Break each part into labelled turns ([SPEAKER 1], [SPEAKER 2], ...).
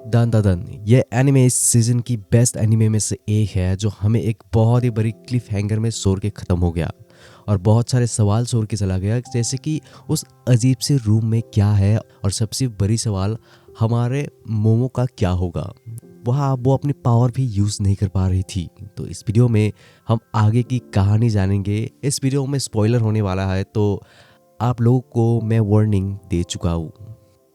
[SPEAKER 1] दन दन ये एनिमे इस सीजन की बेस्ट एनिमे में से एक है जो हमें एक बहुत ही बड़ी क्लिफ हैंगर में छोड़ के ख़त्म हो गया और बहुत सारे सवाल छोड़ के चला गया, जैसे कि उस अजीब से रूम में क्या है और सबसे बड़ी सवाल हमारे मोमो का क्या होगा। वहाँ वो अपनी पावर भी यूज़ नहीं कर पा रही थी। तो इस वीडियो में हम आगे की कहानी जानेंगे। इस वीडियो में स्पॉइलर होने वाला है, तो आप लोगों को मैं वार्निंग दे चुका हूँ।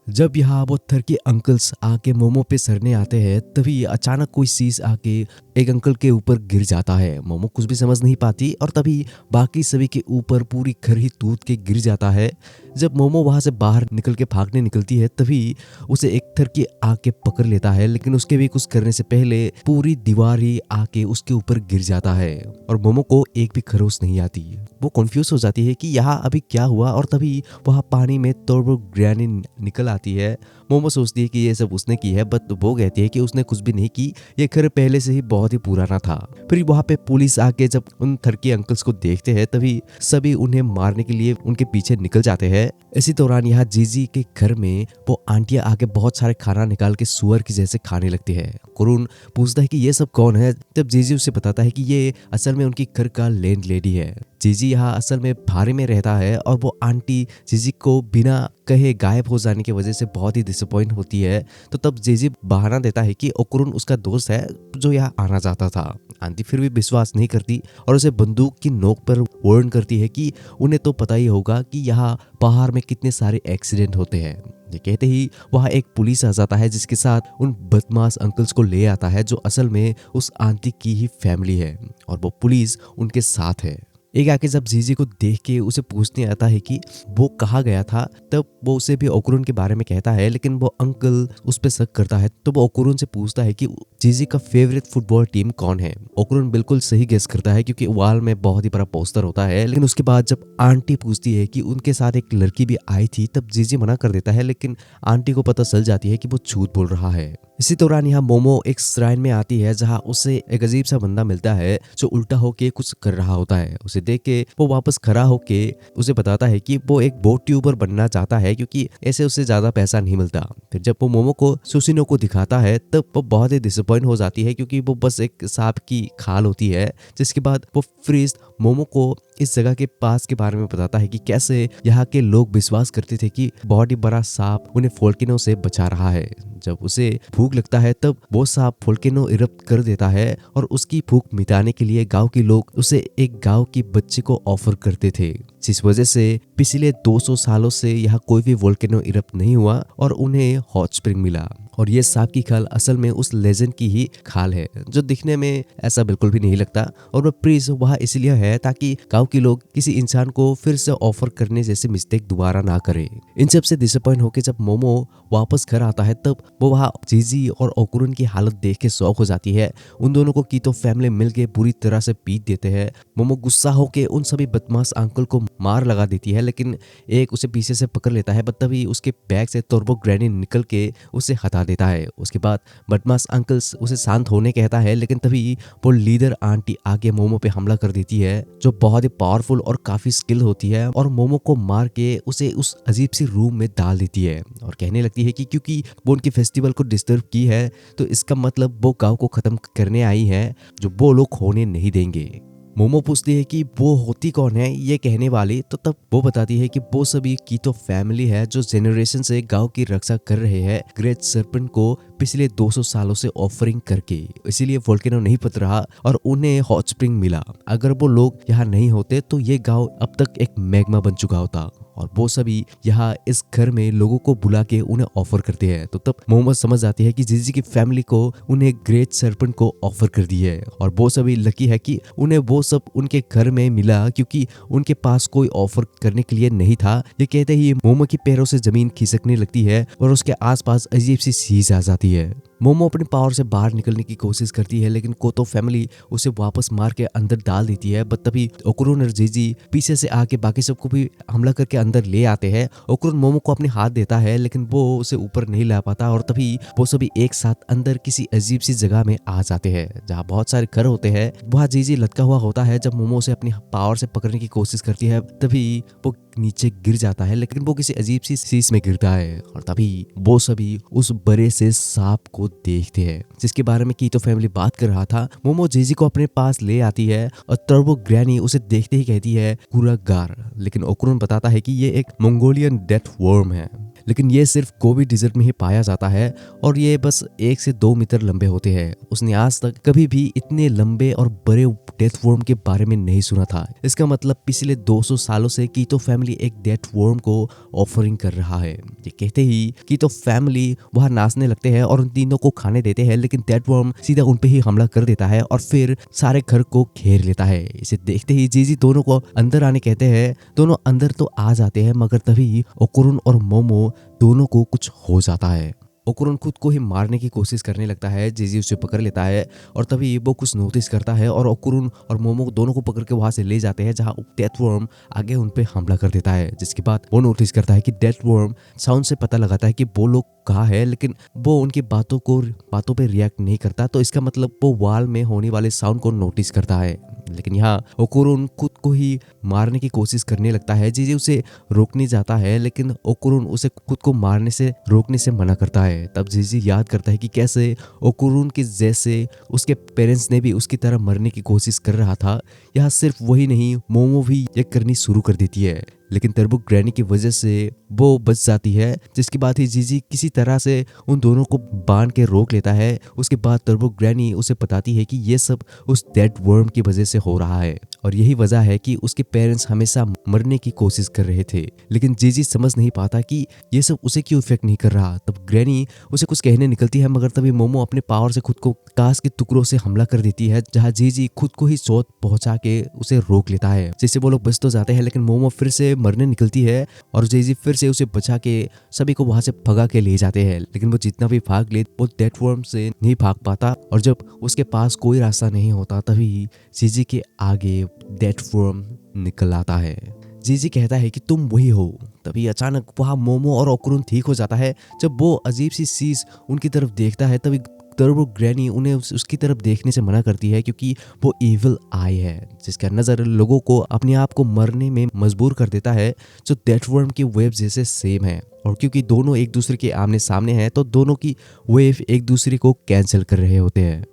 [SPEAKER 1] जब यहाँ वो थर्की अंकल्स आके मोमो पे सरने आते हैं, तभी अचानक कोई चीज आके एक अंकल के ऊपर गिर जाता है। मोमो कुछ भी समझ नहीं पाती और तभी बाकी सभी के ऊपर पूरी घर ही टूट के गिर जाता है। जब मोमो वहां से बाहर निकल के भागने निकलती है, तभी उसे एक थर्की आके पकड़ लेता है, लेकिन उसके भी कुछ करने से पहले पूरी दीवार ही आके उसके ऊपर गिर जाता है और मोमो को एक भी खरोच नहीं आती। वो कंफ्यूज हो जाती है कि यहाँ अभी क्या हुआ, और तभी वहाँ पानी में टर्बो ग्रैनी निकल आती है। मोमो सोचती है कि ये सब उसने की है, बट वो कहती है कि उसने कुछ भी नहीं की, ये घर पहले से ही बहुत ही पुराना था। फिर वहाँ पे पुलिस आके जब उन थर्की अंकल्स को देखते हैं, तभी सभी उन्हें मारने के लिए उनके पीछे निकल जाते हैं। इसी दौरान यहाँ जीजी के घर में वो आंटियां आके बहुत सारे खाना निकाल के सुअर की जैसे खाने लगती है। कुरुन पूछता है कि ये सब कौन है, तब जीजी उसे बताता है कि ये असल में उनकी घर का लैंड लेडी है। जीजी यहाँ असल में भारे में रहता है और वो आंटी जीजी को बिना कहे गायब हो जाने की वजह से बहुत ही डिसअपॉइंट होती है। तो तब जीजी बहाना देता है कि ओकुरुन उसका दोस्त है जो यहाँ आना चाहता था। आंटी फिर भी विश्वास नहीं करती और उसे बंदूक की नोक पर वार्न करती है कि उन्हें तो पता ही होगा कि यहाँ पहाड़ में कितने सारे एक्सीडेंट होते हैं। ये कहते ही वहाँ एक पुलिस आ जाता है, जिसके साथ उन बदमाश अंकल्स को ले आता है जो असल में उस आंटी की ही फैमिली है, और वो पुलिस उनके साथ है। एक आके जब जीजी को देख के उसे पूछने आता है कि वो कहाँ गया था, तब वो उसे भी ओकुरुन के बारे में कहता है, लेकिन वो अंकल उस पर शक करता है। तो वो ओकुरुन से पूछता है कि जीजी का फेवरेट फुटबॉल टीम कौन है। ओकुरुन बिल्कुल सही गेस करता है, क्योंकि वॉल में बहुत ही बड़ा पोस्टर होता है। लेकिन उसके बाद जब आंटी पूछती है कि उनके साथ एक लड़की भी आई थी, तब जीजी मना कर देता है, लेकिन आंटी को पता चल जाती है कि वो झूठ बोल रहा है। इसी दौरान यहाँ मोमो एक श्राइन में आती है, जहाँ उसे एक अजीब सा बंदा मिलता है जो उल्टा होके कुछ कर रहा होता है। उसे देख के वो वापस खड़ा होके उसे बताता है कि वो एक बोट ट्यूबर बनना चाहता है, क्योंकि ऐसे उसे ज्यादा पैसा नहीं मिलता। फिर जब वो मोमो को सुसिनो को दिखाता है, तब वो बहुत ही डिसअपॉइंट हो जाती है, क्योंकि वो बस एक सांप की खाल होती है। जिसके बाद वो फ्रीज मोमो को इस जगह के पास के बारे में बताता है कि कैसे यहाँ के लोग विश्वास करते थे कि बहुत ही बड़ा सांप उन्हें वोल्केनो से बचा रहा है। जब उसे भूख लगता है, तब वो सांप वोल्केनो इरप्ट कर देता है, और उसकी भूख मिटाने के लिए गांव के लोग उसे एक गांव की बच्चे को ऑफर करते थे, जिस वजह से पिछले 200 सालों से यहाँ कोई भी वोल्केनो इरप्ट नहीं हुआ और उन्हें हॉट स्प्रिंग मिला। और ये सांप की खाल असल में उस लेजेंड की ही खाल है, जो दिखने में ऐसा बिल्कुल भी नहीं लगता। और वो प्रीज वहाँ इसलिए है ताकि गांव के लोग किसी इंसान को फिर से ऑफर करने जैसे मिस्टेक दोबारा ना करे। इन सब से डिसअपॉइंट होकर जब मोमो वापस घर आता है, तब वो वहाँ जीजी और ओकुरुन की हालत देख के शौक हो जाती है। उन दोनों को कीतो फैमिली मिलके पूरी तरह से पीट देते हैं। मोमो गुस्सा होके उन सभी बदमाश अंकल को मार लगा देती है, लेकिन एक उसे पीछे से पकड़ लेता है, तभी उसके बैग से टर्बो ग्रैनी निकल के उसे हटा देता है। उसके बाद बदमाश अंकल्स उसे शांत होने कहता है, लेकिन तभी वो लीडर आंटी आगे मोमो पे हमला कर देती है, जो बहुत ही पावरफुल और काफी स्किल होती है, और मोमो को मार के उसे उस अजीब सी रूम में डाल देती है और कहने लगती है कि क्योंकि वो उनके फेस्टिवल को डिस्टर्ब की है, तो इसका मतलब वो गांव को खत्म करने आई है, जो वो लोग होने नहीं देंगे। मोमो पूछती है कि वो होती कौन है ये कहने वाली, तो तब वो बताती है कि वो सभी कीतो फैमिली है जो जेनरेशन से गांव की रक्षा कर रहे हैं ग्रेट सर्पेंट को पिछले 200 सालों से ऑफरिंग करके। इसीलिए वोल्केनो नहीं पत रहा और उन्हें हॉट स्प्रिंग मिला। अगर वो लोग यहाँ नहीं होते तो ये गांव अब तक एक मैग्मा बन चुका होता। और वो सभी यहाँ इस घर में लोगों को बुला के उन्हें ऑफर करते हैं। तो तब मोहम्मद समझ जाती है कि जीजी की फैमिली को उन्हें ग्रेट सर्पेंट को ऑफर कर दी है, और वो सभी लकी है कि उन्हें वो सब उनके घर में मिला, क्योंकि उनके पास कोई ऑफर करने के लिए नहीं था। ये कहते ही मोमो के पैरों से जमीन खिसकने लगती है और उसके आसपास अजीब सी चीज आ जाती है। मोमो अपने पावर से बाहर निकलने की कोशिश करती है, लेकिन कोतो फैमिली उसे वापस मार के अंदर डाल देती है। बट तभी ओकुरुन और जीजी पीछे से आके बाकी सबको भी हमला करके अंदर ले आते हैं। ओकुरुन मोमो को अपने हाथ देता है, लेकिन वो उसे ऊपर नहीं ला पाता और तभी वो सभी एक साथ अंदर किसी अजीब सी जगह में आ जाते हैं जहाँ बहुत सारे घर होते हैं। वहाँ जीजी लटका हुआ होता है। जब मोमो उसे अपनी पावर से पकड़ने की कोशिश करती है तभी वो नीचे गिर जाता है, लेकिन वो किसी अजीब सी शीश में गिरता है और तभी वो सभी उस बड़े से सांप को देखते हैं जिसके बारे में कीतो फैमिली बात कर रहा था। मोमो जीजी को अपने पास ले आती है और टर्बो ग्रैनी उसे देखते ही कहती है कुरागार, लेकिन ओकुरुन बताता है कि ये एक मंगोलियन डेथ वर्म है, लेकिन ये सिर्फ गोबी डिजर्ट में ही पाया जाता है और ये बस 1 से 2 मीटर लंबे होते हैं। उसने आज तक कभी भी इतने लंबे और बड़े डेथ वर्म के बारे में नहीं सुना था। इसका मतलब पिछले 200 सालों से कीतो फैमिली एक डेथ वर्म को ऑफरिंग कर रहा है। ये कहते ही कीतो फैमिली वहां नाचने लगते हैं और उन तीनों को खाने देते हैं, लेकिन डेथ वर्म सीधा उन पे ही हमला कर देता है और फिर सारे घर को घेर लेता है। इसे देखते ही जीजी दोनों को अंदर आने कहते हैं। दोनों अंदर तो आ जाते हैं, मगर तभी ओकुरुन और मोमो दोनों को कुछ हो जाता है। ओकुरुन खुद को ही मारने की कोशिश करने लगता है। जीजी उसे पकड़ लेता है और तभी वो कुछ नोटिस करता है और ओकुरुन और मोमो दोनों को पकड़ के वहां से ले जाते हैं जहां डेथ वर्म आगे उन पे हमला कर देता है। जिसके बाद वो नोटिस करता है कि डेथ वर्म साउंड से पता लगाता है कि वो लोग कहाँ है, लेकिन वो उनकी बातों पे रिएक्ट नहीं करता। तो इसका मतलब वो वॉल में होने वाले साउंड को नोटिस करता है। लेकिन यहाँ ओकुरुन खुद को ही मारने की कोशिश करने लगता है। जीजी उसे रोकने जाता है, लेकिन ओकुरुन उसे खुद को मारने से रोकने से मना करता है। तब जीजी याद करता है कि कैसे ओकुरुन के जैसे उसके पेरेंट्स ने भी उसकी तरह मरने की कोशिश कर रहा था। यहाँ सिर्फ वही नहीं, मोमो भी ये करनी शुरू कर देती है, लेकिन टर्बो ग्रैनी की वजह से वो बच जाती है। जिसके बाद ही जीजी किसी तरह से उन दोनों को बांध के रोक लेता है। उसके बाद टर्बो ग्रैनी उसे बताती है कि ये सब उस डेड वर्म की वजह से हो रहा है और यही वजह है कि उसके पेरेंट्स हमेशा मरने की कोशिश कर रहे थे। लेकिन जीजी समझ नहीं पाता कि ये सब उसे क्यों इफेक्ट नहीं कर रहा। तब ग्रैनी उसे कुछ कहने निकलती है, मगर तभी मोमो अपने पावर से खुद को कांच के टुकड़ों से हमला कर देती है, जहाँ जीजी खुद को ही चोट पहुंचा के उसे रोक लेता है। जिससे वो लोग बच तो जाते हैं, लेकिन मोमो फिर से मरने निकलती है और जीजी फिर से उसे बचा के सभी को वहां से भगा के ले जाते हैं। लेकिन वो जितना भी भाग ले वो डेथ वर्म से नहीं भाग पाता और जब उसके पास कोई रास्ता नहीं होता तभी जीजी के आगे डेथ वर्म निकल आता है। जीजी कहता है कि तुम वही हो। तभी अचानक वहाँ मोमो और ओकुरुन ठीक हो जाता है। जब वो अजीब सी चीज उनकी तरफ देखता है तभी टर्बो ग्रैनी उन्हें उसकी तरफ देखने से मना करती है, क्योंकि वो इविल आई है जिसका नजर लोगों को अपने आप को मरने में मजबूर कर देता है, जो डेथ वर्म की वेव जैसे सेम है। और क्योंकि दोनों एक दूसरे के आमने सामने हैं तो दोनों की वेव एक दूसरे को कैंसिल कर रहे होते हैं।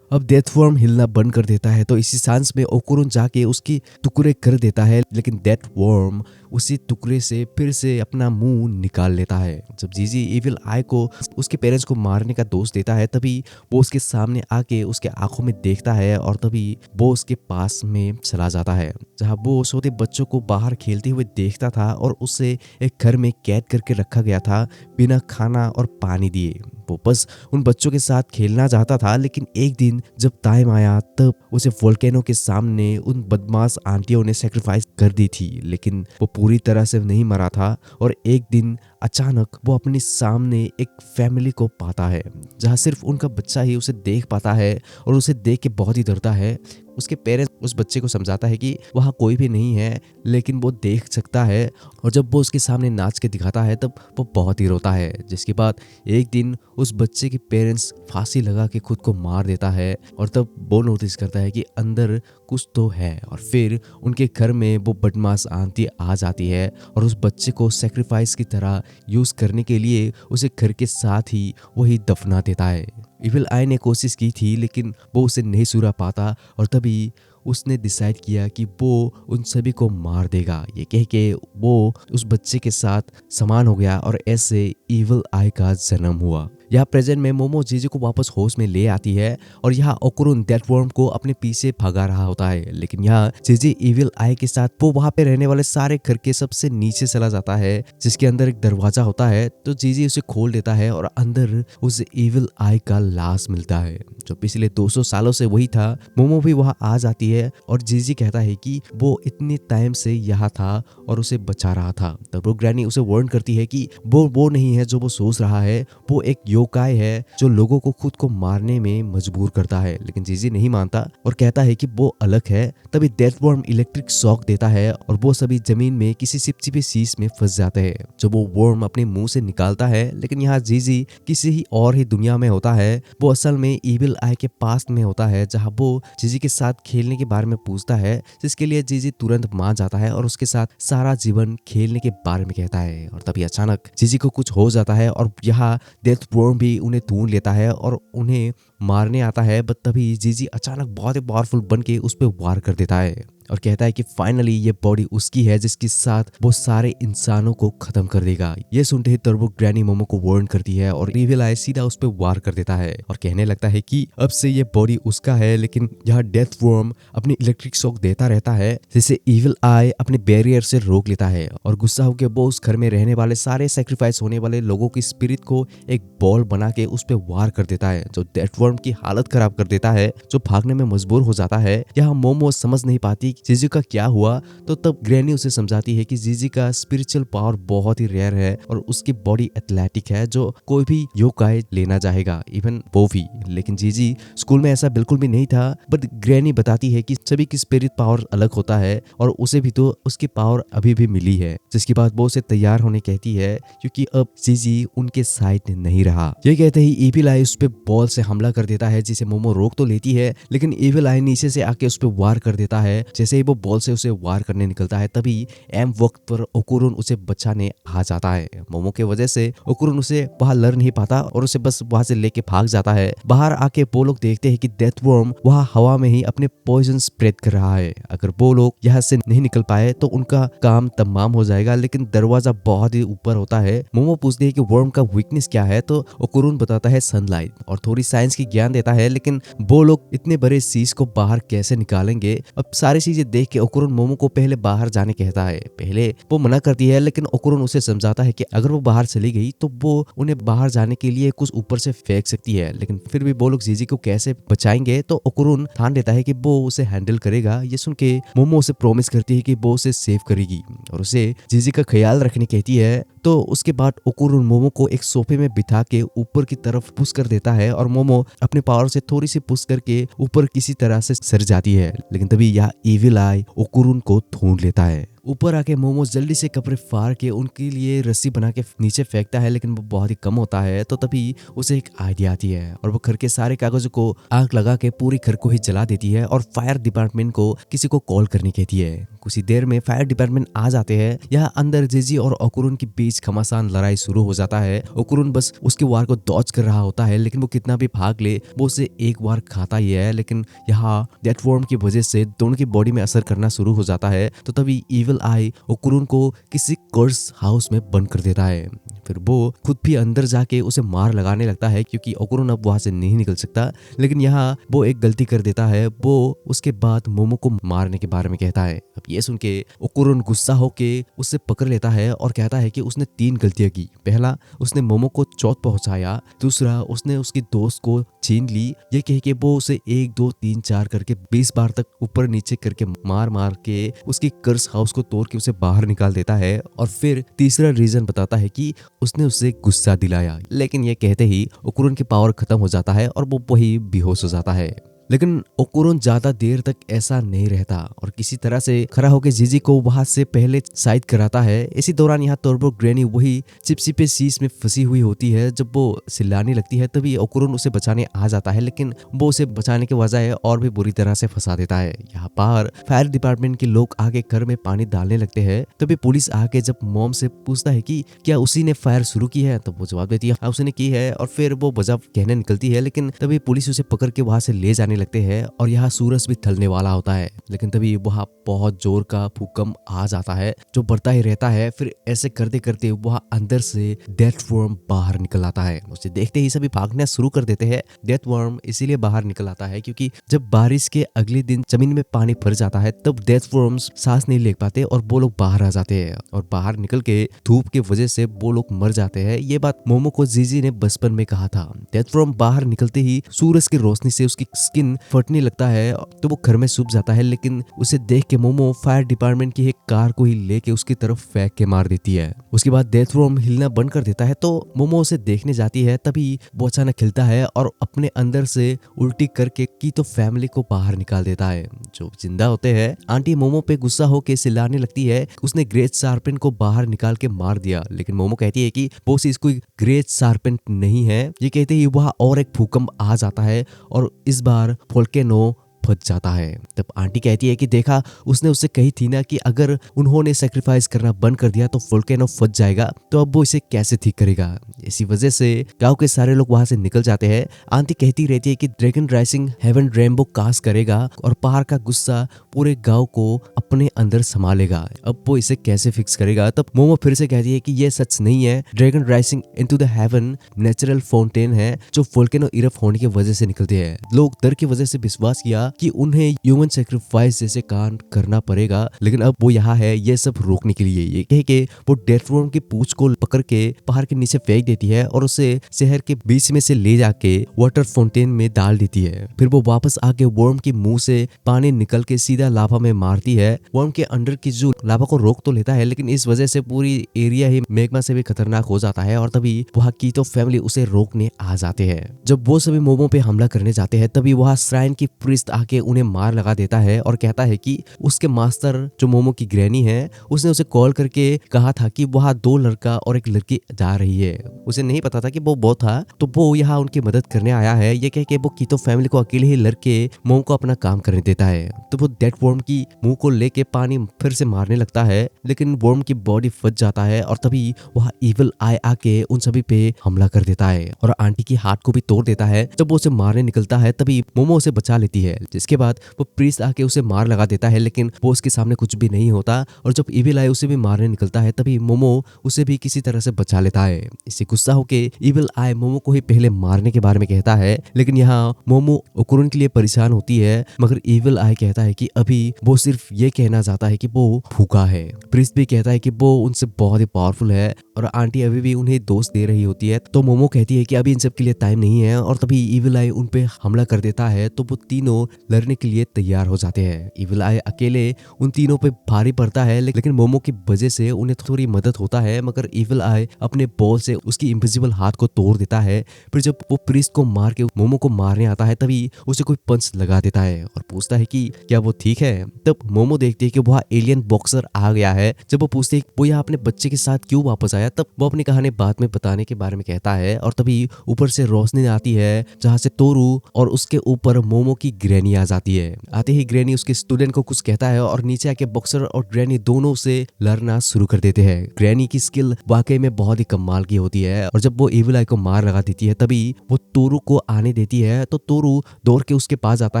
[SPEAKER 1] अब डेथ वर्म हिलना बंद कर देता है तो इसी सांस में ओकुरुन जाके उसकी टुकड़े कर देता है, लेकिन डेथ वर्म उसी टुकड़े से फिर से अपना मुंह निकाल लेता है। जब जीजी इविल आई को उसके पेरेंट्स को मारने का दोष देता है तभी वो उसके सामने आके उसके आंखों में देखता है और तभी वो उसके पास में चला जाता है, जहाँ वो छोटे बच्चों को बाहर खेलते हुए देखता था और उसे एक घर में कैद करके रखा गया था बिना खाना और पानी दिए। वो बस उन बच्चों के साथ खेलना चाहता था, लेकिन एक दिन जब टाइम आया तब उसे वोल्केनो के सामने उन बदमाश आंटियों ने सेक्रीफाइस कर दी थी, लेकिन वो पूरी तरह से नहीं मरा था। और एक दिन अचानक वो अपने सामने एक फैमिली को पाता है जहाँ सिर्फ उनका बच्चा ही उसे देख पाता है और उसे देख के बहुत ही डरता है। उसके पेरेंट्स उस बच्चे को समझाता है कि वहाँ कोई भी नहीं है, लेकिन वो देख सकता है। और जब वो उसके सामने नाच के दिखाता है तब वो बहुत ही रोता है। जिसके बाद एक दिन उस बच्चे के पेरेंट्स फांसी लगा के खुद को मार देता है और तब वो नोटिस करता है कि अंदर कुछ तो है। और फिर उनके घर में वो बदमाश आंटी आ जाती है और उस बच्चे को सेक्रीफाइस की तरह यूज करने के लिए उसे घर के साथ ही वही दफना देता है। इविल आई ने कोशिश की थी, लेकिन वो उसे नहीं सुरा पाता और तभी उसने डिसाइड किया कि वो उन सभी को मार देगा। ये कह के वो उस बच्चे के साथ समान हो गया और ऐसे इविल आई का जन्म हुआ। यहाँ प्रेजेंट में मोमो जीजी को वापस होश में ले आती है और यहाँ ओकुरुन डेथ वर्म को अपने पीछे भगा रहा होता है, लेकिन यहाँ जीजी इविल आई के साथ वो वहाँ पे रहने वाले सारे घर के सबसे नीचे चला जाता है, जिसके अंदर एक दरवाजा होता है। तो जीजी उसे खोल देता है और अंदर उसे इविल आई का लाश मिलता है जो पिछले 200 सालों से वही था। मोमो भी वहाँ आ जाती है और जीजी कहता है कि वो इतने टाइम से यहाँ था और उसे बचा रहा था। तब वो ग्रैनी उसे वार्न करती है कि वो नहीं है जो वो सोच रहा है, वो एक योकाई है जो लोगों को खुद को मारने में मजबूर करता है, लेकिन जीजी नहीं मानता और कहता है कि वो अलग है। तभी डेथ वर्म इलेक्ट्रिक शॉक देता है और वो सभी जमीन में किसी चिपचिपे शीश में फंस जाते हैं जो वो वर्म अपने मुंह से निकालता है। लेकिन यहाँ जीजी किसी ही और ही दुनिया में होता है। वो असल में इविल आई के पास में होता है जहाँ वो जीजी के साथ खेलने के बारे में पूछता है, जिसके लिए जीजी तुरंत मान जाता है और उसके साथ सारा जीवन खेलने के बारे में कहता है। और तभी अचानक जीजी को कुछ हो जाता है और यहाँ डेथ वर्म भी उन्हें ढूंढ लेता है और उन्हें मारने आता है। बट तभी जीजी अचानक बहुत ही पावरफुल बन के उस पर वार कर देता है और कहता है कि फाइनली ये बॉडी उसकी है जिसके साथ वो सारे इंसानों को खत्म कर देगा। ये सुनते ही टर्बो ग्रैनी मोमो को वार्न करती है और इविल आई सीधा उस पर वार कर देता है और कहने लगता है कि अब से ये बॉडी उसका है। लेकिन यहाँ डेथ वर्म अपनी इलेक्ट्रिक शॉक देता रहता है जिसे इविल आई अपने बैरियर से रोक लेता है और गुस्सा होकर वो उस घर में रहने वाले सारे सेक्रीफाइस होने वाले लोगों की स्पिरिट को एक बॉल बना के उस पर वार कर देता है जो डेथ वर्म की हालत खराब कर देता है, जो भागने में मजबूर हो जाता है। यहाँ मोमो समझ नहीं पाती जीजी का क्या हुआ, तो तब ग्रैनी उसे समझाती है कि जीजी का स्पिरिचुअल पावर बहुत ही रेयर है और उसकी बॉडी एथलेटिक है जो कोई भी योकाई लेना चाहेगा, इवन वो भी। लेकिन जीजी स्कूल में ऐसा बिल्कुल भी नहीं था। बट ग्रैनी बताती है कि सभी की स्पिरिट पावर अलग होता है और उसे भी तो उसकी पावर अभी भी मिली है, जिसके बाद वो उसे तैयार होने कहती है क्योंकि अब जीजी उनके साइड नहीं रहा। ये कहते ही इविल आई उस पे बॉल से हमला कर देता है जिसे मोमो रोक तो लेती है, लेकिन इविल आई नीचे से आके उस पे वार कर देता है। जैसे ही वो बॉल से उसे वार करने निकलता है तभी एम वक्त पर ओकुरुन उसे बचाने आ जाता है। मोमो के वजह से ओकुरुन उसे वहां लड़ नहीं पाता और उसे बस वहां से लेके भाग जाता है। बाहर आके वो लोग देखते हैं कि डेथ वर्म वहां हवा में ही अपने पॉइजन स्प्रेड कर रहा है। अगर वो लोग यहाँ से नहीं निकल पाए तो उनका काम तमाम हो जाएगा, लेकिन दरवाजा बहुत ही ऊपर होता है। मोमो पूछती है कि वर्म का वीकनेस क्या है, तो ओकुरुन बताता है सनलाइट और थोड़ी साइंस की ज्ञान देता है। लेकिन वो लोग इतने बड़े चीज को बाहर कैसे निकालेंगे? अब सारी चीजें देख के ओकुरुन मोमो को पहले बाहर जाने कहता है। पहले वो मना करती है, लेकिन ओकुरुन उसे समझाता है कि अगर वो बाहर चली गई तो वो उन्हें बाहर जाने के लिए कुछ ऊपर से फेंक सकती है, लेकिन फिर भी वो लोग जीजी को कैसे बचाएंगे? तो ओकुरुन ठान लेता है कि वो उसे हैंडल करेगा। ये सुन के मोमो उसे प्रॉमिस करती है कि वो उसे सेव करेगी और उसे जीजी का ख्याल रखने कहती है। तो उसके बाद ओकुरुन मोमो को एक सोफे में बिठा के ऊपर की तरफ पुश कर देता है और मोमो अपने पावर से थोड़ी सी पुश करके ऊपर किसी तरह से सर जाती है। लेकिन तभी यह इविल आई ओकुरुन को ढूंढ लेता है। ऊपर आके मोमो जल्दी से कपड़े फाड़ के उनके लिए रस्सी बना के नीचे फेंकता है, लेकिन वो बहुत ही कम होता है। तो तभी उसे एक आइडिया आती है और वो घर के सारे कागजों को आग लगा के पूरी घर को ही जला देती है और फायर डिपार्टमेंट को किसी को कॉल करने कहती है। कुछ ही देर में फायर डिपार्टमेंट आ जाते हैं। यहाँ अंदर जीजी और ओकुरुन के बीच घमासान लड़ाई शुरू हो जाता है। ओकुरुन बस उसके वार को डॉज कर रहा होता है, लेकिन वो कितना भी भाग ले वो उसे एक बार खाता ही है। लेकिन यहाँ डेथ वर्म की वजह से दोनों की बॉडी में असर करना शुरू हो जाता है। तो तभी इविल आई ओकुरुन को किसी कर्स हाउस में बंद कर देता है। फिर वो खुद भी अंदर जाके उसे मार लगाने लगता है क्योंकि ओकुरुन अब वहां से नहीं निकल सकता। लेकिन यहाँ वो एक गलती कर देता है, वो उसके बाद मोमो को मारने के बारे में कहता है। अब ये सुन के ओकुरुन गुस्सा होके उसे पकड़ लेता है और कहता है कि उसने 3 गलतियां की। पहला, उसने मोमो को चोट पहुंचाया। दूसरा, उसने उसकी दोस्त को छीन ली। ये कह के वो उसे 1 2 3 4 करके 20 बार तक ऊपर नीचे करके मार मार के उसकी कर्स हाउस को तोड़ के उसे बाहर निकाल देता है। और फिर तीसरा रीजन बताता है कि उसने उसे गुस्सा दिलाया। लेकिन ये कहते ही ओकुरुन की पावर खत्म हो जाता है और वो वही बेहोश हो जाता है। लेकिन ओकुरुन ज्यादा देर तक ऐसा नहीं रहता और किसी तरह से खड़ा होकर जीजी को वहां से पहले साइड कराता है। इसी दौरान यहाँ टर्बो ग्रैनी वही चिपचिपे शीश में फंसी हुई होती है। जब वो चिल्लाने लगती है तभी ओकुरुन उसे बचाने आ जाता है, लेकिन वो उसे बचाने के बजाय और भी बुरी तरह से फंसा देता है। यहाँ बाहर फायर डिपार्टमेंट के लोग आके घर में पानी डालने लगते हैं। तभी पुलिस आके जब मॉम से पूछता है कि क्या उसी ने फायर शुरू की है, तो वो जवाब देती है हाँ उसने की है और फिर वो बजाव कहने निकलती है। लेकिन तभी पुलिस उसे पकड़ के वहां से ले जाने लगते हैं और यहाँ सूरज भी ढलने वाला होता है। लेकिन तभी वहाँ बहुत जोर का भूकंप आ जाता है जो बढ़ता ही रहता है। फिर ऐसे करते करते वहाँ अंदर से डेथ वर्म बाहर निकल आता है। उसे देखते ही सभी भागना शुरू कर देते हैं। डेथ वर्म इसीलिए बाहर निकल आता है क्योंकि जब बारिश के अगले दिन जमीन में पानी भर जाता है तब डेथ वर्म्स सांस नहीं ले पाते और वो लोग बाहर आ जाते हैं और बाहर निकल के धूप की वजह से वो लोग मर जाते हैं। ये बात मोमो को जीजी ने बचपन में कहा था। डेथ वर्म बाहर निकलते ही सूरज की रोशनी से उसकी स्किन लेकिन फटने लगता है तो वो घर में छुप जाता है। लेकिन उसे देख के मोमो फायर डिपार्टमेंट की एक कार को ही लेके उसकी तरफ फेंक के मार देती है। उसके बाद डेथ वर्म हिलना बंद कर देता है तो मोमो उसे देखने जाती है। तभी वो अचानक खिलता है और अपने अंदर से उल्टी करके की तो फैमिली को बाहर निकाल देता है जो जिंदा होते हैं। आंटी मोमो पे गुस्सा होके चिल्लाने लगती है उसने ग्रेट शार्पेन को बाहर निकाल के मार दिया। लेकिन मोमो कहती है कि वो चीज कोई ग्रेट शार्पेन नहीं है। ये कहते ही वहां और एक भूकंप आ जाता है और इस बार वोल्केनो फट जाता है। तब आंटी कहती है कि देखा, उसने उससे कही थी ना कि अगर उन्होंने सेक्रीफाइस करना बंद कर दिया तो वोल्केनो फट जाएगा, तो अब वो इसे कैसे ठीक करेगा। इसी वजह से गांव के सारे लोग वहां से निकल जाते हैं। आंटी कहती रहती है कि dragon rising heaven rainbow cast करेगा और पहाड़ का गुस्सा पूरे गांव को अपने अंदर संभालेगा। अब वो इसे कैसे फिक्स करेगा। तब मोमो फिर से कहती है कि ये सच नहीं है, dragon rising into the haven natural fountain है जो वोल्केनो इरप्ट होने की वजह से निकलते हैं। लोग डर की वजह से विश्वास किया कि उन्हें ह्यूमन सेक्रीफाइस जैसे काम करना पड़ेगा, लेकिन अब वो यहाँ है ये सब रोकने के लिए। ये कह के वो डेथ वर्म की पूंछ को पकड़ के पहाड़ के नीचे फेंक देती है और उसे शहर के बीच में से ले जाके वाटर फाउंटेन में डाल देती है। फिर वो वापस आके वर्म के मुंह से पानी निकल के सीधा लावा में मारती है। वर्म के अंदर की जो लावा को रोक तो लेता है, लेकिन इस वजह से पूरी एरिया ही मैग्मा से भी खतरनाक हो जाता है और तभी वहाँ की तो फैमिली उसे रोकने आ जाते हैं। जब वो सभी मोमो पे हमला करने जाते हैं तभी वहाँ श्राइन की प्रीस्ट आके उन्हें मार लगा देता है और कहता है कि उसके मास्टर जो मोमो की ग्रैनी है उसने उसे कॉल करके कहा था कि वहाँ 2 लड़का और एक लड़की जा रही है। उसे नहीं पता था कि वो था, तो वो यहाँ उनकी मदद करने आया है। ये कह के वो कीतो फैमिली को अकेले ही लड़के मोमो को अपना काम करने देता है। तो वो डेड वर्म की मुंह को लेके पानी फिर से मारने लगता है, लेकिन वर्म की बॉडी फट जाता है और तभी वहाँ इविल आई आके उन सभी पे हमला कर देता है और आंटी की हाथ को भी तोड़ देता है। जब वो उसे मारने निकलता है तभी मोमो उसे बचा लेती है, जिसके बाद वो प्रीस्ट आके उसे मार लगा देता है, लेकिन वो उसके सामने कुछ भी नहीं होता। और जब इविल आई उसे भी मारने निकलता है तभी मोमो उसे भी किसी तरह से बचा लेता है। इससे गुस्सा होके इविल आई मोमो को ही पहले मारने के बारे में कहता है, लेकिन यहाँ मोमो ओकुरुन के लिए परेशान होती है, मगर इविल आई कहता है कि अभी वो सिर्फ ये कहना चाहता है कि वो भूखा है। प्रीस्ट भी कहता है कि वो उनसे बहुत ही पावरफुल है और आंटी अभी भी उन्हें दोस्त दे रही होती है। तो मोमो कहती है कि अभी इन सब के लिए टाइम नहीं है और तभी इविल आई उन पे हमला कर देता है। तो वो तीनों लड़ने के लिए तैयार हो जाते हैं। इविल आई अकेले उन तीनों पे भारी पड़ता है, लेकिन मोमो की वजह से उन्हें थोड़ी मदद होता है, मगर इविल आई अपने बॉल से उसकी इनविजिबल हाथ को तोड़ देता है। फिर जब वो प्रीस्ट को मार के मोमो को मारने आता है तभी उसे कोई पंच लगा देता है और पूछता है कि क्या वो ठीक है। तब मोमो देखती है कि वहाँ एलियन बॉक्सर आ गया है। जब वो पूछते है वो यहाँ अपने बच्चे के साथ क्यों वापस आया, तब वो अपनी कहानी बाद में बताने के बारे में कहता है और तभी ऊपर से रोशनी आती है जहाँ से तोरू और उसके ऊपर मोमो की ग्रैनी आ जाती है। आते ही ग्रैनी उसके स्टूडेंट को कुछ कहता है और नीचे आके बॉक्सर और ग्रैनी दोनों से लड़ना शुरू कर देते हैं। ग्रैनी की स्किल वाकई में बहुत ही कमाल की होती है और जब वो इविल आई को मार लगा देती है तभी वो तोरू को आने देती है। तो तोरू दौड़ के उसके पास आता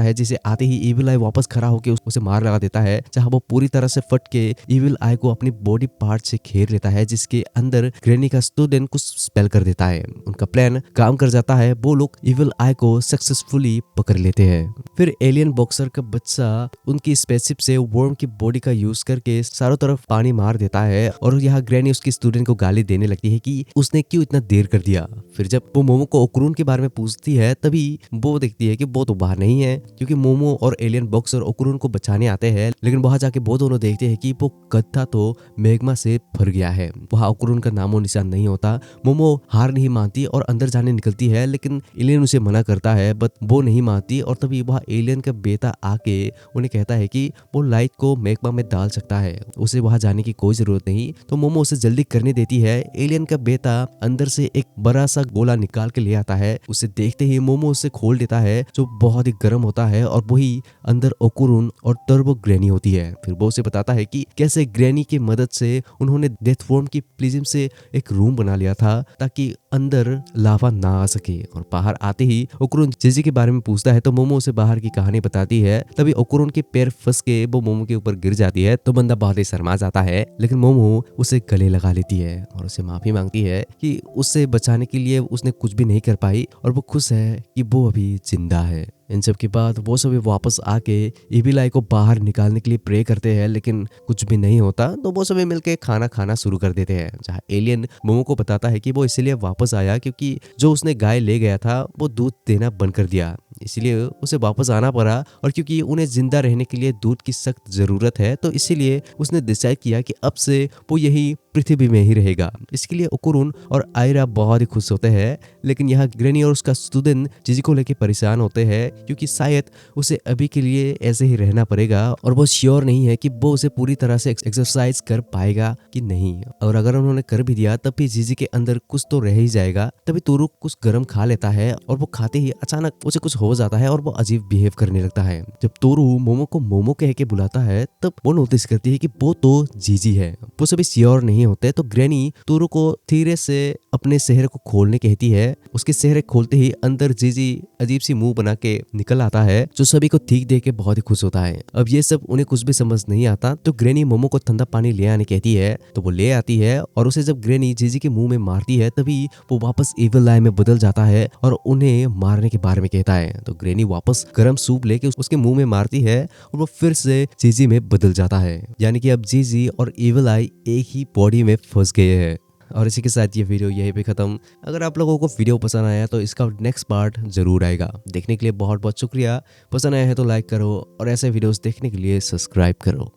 [SPEAKER 1] है, जिसे आते ही इविल आई वापस खड़ा होकर उसे मार लगा देता है, जहाँ वो पूरी तरह से फट के इविल आई को अपनी बॉडी पार्ट से घेर लेता है, जिसके अंदर ग्रैनी का स्टूडेंट कुछ स्पेल कर देता है। उनका प्लान काम कर जाता है, वो लोग इविल आई को सक्सेसफुली पकड़ लेते हैं। फिर एलियन बॉक्सर का बच्चा उनकी स्पेसशिप से वर्म की बॉडी का यूज करके चारों तरफ पानी मार देता है और यहाँ ग्रैनी उसकी स्टूडेंट को गाली देने लगती है कि उसने क्यों इतना देर कर दिया। फिर जब वो मोमो को ओकुरुन के बारे में पूछती है तभी वो देखती है कि वो तो बाहर नहीं है, क्योंकि मोमो और एलियन बॉक्सर ओकुरुन को बचाने आते हैं, लेकिन वहां जाके वो दोनों देखते हैं कि वो गड्ढा तो मैग्मा से भर गया है। वहां ओकुरुन का नामो निशान नहीं होता। मोमो हार नहीं मानती और अंदर जाने निकलती है, लेकिन एलियन उसे मना करता है, बट वो नहीं मानती और तभी वहाँ एलियन का बेटा आके उन्हें कहता है कि वो लाइट को मैग्मा में डाल सकता है, उसे वहां जाने की कोई जरूरत नहीं। तो मोमो उसे जल्दी करने देती है। एलियन का बेटा अंदर से एक बड़ा सा गोला निकाल के ले आता है, उसे देखते ही मोमो उसे खोल देता है जो बहुत ही गर्म होता है और वही अंदर ओकुरुन और टर्बो ग्रैनी होती है। फिर वो उसे बताता है कि कैसे ग्रैनी की मदद से उन्होंने डेथ वर्म की प्रिज्म से एक रूम बना लिया था ताकि अंदर लावा ना आ सके। और बाहर आते ही ओकुरुन जेजी के बारे में पूछता है तो मोमो उसे बाहर की कहानी बताती है। तभी ओकुरुन के पैर फंस के वो मोमो के ऊपर गिर जाती है तो बंदा बहुत ही शर्मा जाता है, लेकिन मोमो उसे गले लगा लेती है और उसे माफी मांगती है कि उससे बचाने के लिए उसने कुछ भी नहीं कर पाई और वो खुश है कि वो अभी जिंदा है। इन सब के बाद वो सभी वापस आके इविल आई को बाहर निकालने के लिए प्रे करते हैं, लेकिन कुछ भी नहीं होता। तो वो सभी मिलके खाना खाना शुरू कर देते हैं, जहाँ एलियन मोमो को बताता है कि वो इसलिए वापस आया क्योंकि जो उसने गाय ले गया था वो दूध देना बंद कर दिया। इसलिए उसे वापस आना पड़ा। और क्योंकि उन्हें जिंदा रहने के लिए दूध की सख्त ज़रूरत है, तो इसीलिए उसने डिसाइड किया कि अब से वो यही पृथ्वी में ही रहेगा। इसके लिए ओकुरुन और आयरा बहुत ही खुश होते हैं, लेकिन यहाँ ग्रैनी और उसका स्टूडेंट जीजी को लेकर परेशान होते हैं, क्योंकि शायद उसे अभी के लिए ऐसे ही रहना पड़ेगा और वो श्योर नहीं है कि वो उसे पूरी तरह से एक्सरसाइज कर पाएगा कि नहीं। और अगर उन्होंने कर भी दिया तब भी जीजी के अंदर कुछ तो रह ही जाएगा। तभी तोरू कुछ गर्म खा लेता है और वो खाते ही अचानक उसे कुछ हो जाता है और वो अजीब बिहेव करने लगता है। जब तोरू मोमो को मोमो कह के बुलाता है तब वो नोटिस करती है कि वो तो जीजी है। वो सभी श्योर नहीं होते, तो ग्रैनी तोरू को धीरे से अपने शहर को खोलने कहती है। उसके शहर खोलते ही अंदर जीजी अजीब सी मुंह बना के निकल आता है, जो सभी को ठीक देख के बहुत ही खुश होता है। अब ये सब उन्हें कुछ भी समझ नहीं आता, तो ग्रैनी मोमो को ठंडा पानी ले आने कहती है, तो वो ले आती है और उसे जब ग्रैनी जीजी के मुंह में मारती है तभी वो वापस इविल आई में बदल जाता है और उन्हें मारने के बारे में कहता है। तो ग्रैनी वापस गर्म सूप लेके उसके मुंह में मारती है और वो फिर से जीजी में बदल जाता है। यानी कि अब जीजी और इविल आई एक ही बॉडी में फंस गए हैं। और इसी के साथ ये वीडियो यहीं पे ख़त्म। अगर आप लोगों को वीडियो पसंद आया तो इसका नेक्स्ट पार्ट ज़रूर आएगा। देखने के लिए बहुत बहुत शुक्रिया। पसंद आया है तो लाइक करो और ऐसे वीडियोस देखने के लिए सब्सक्राइब करो।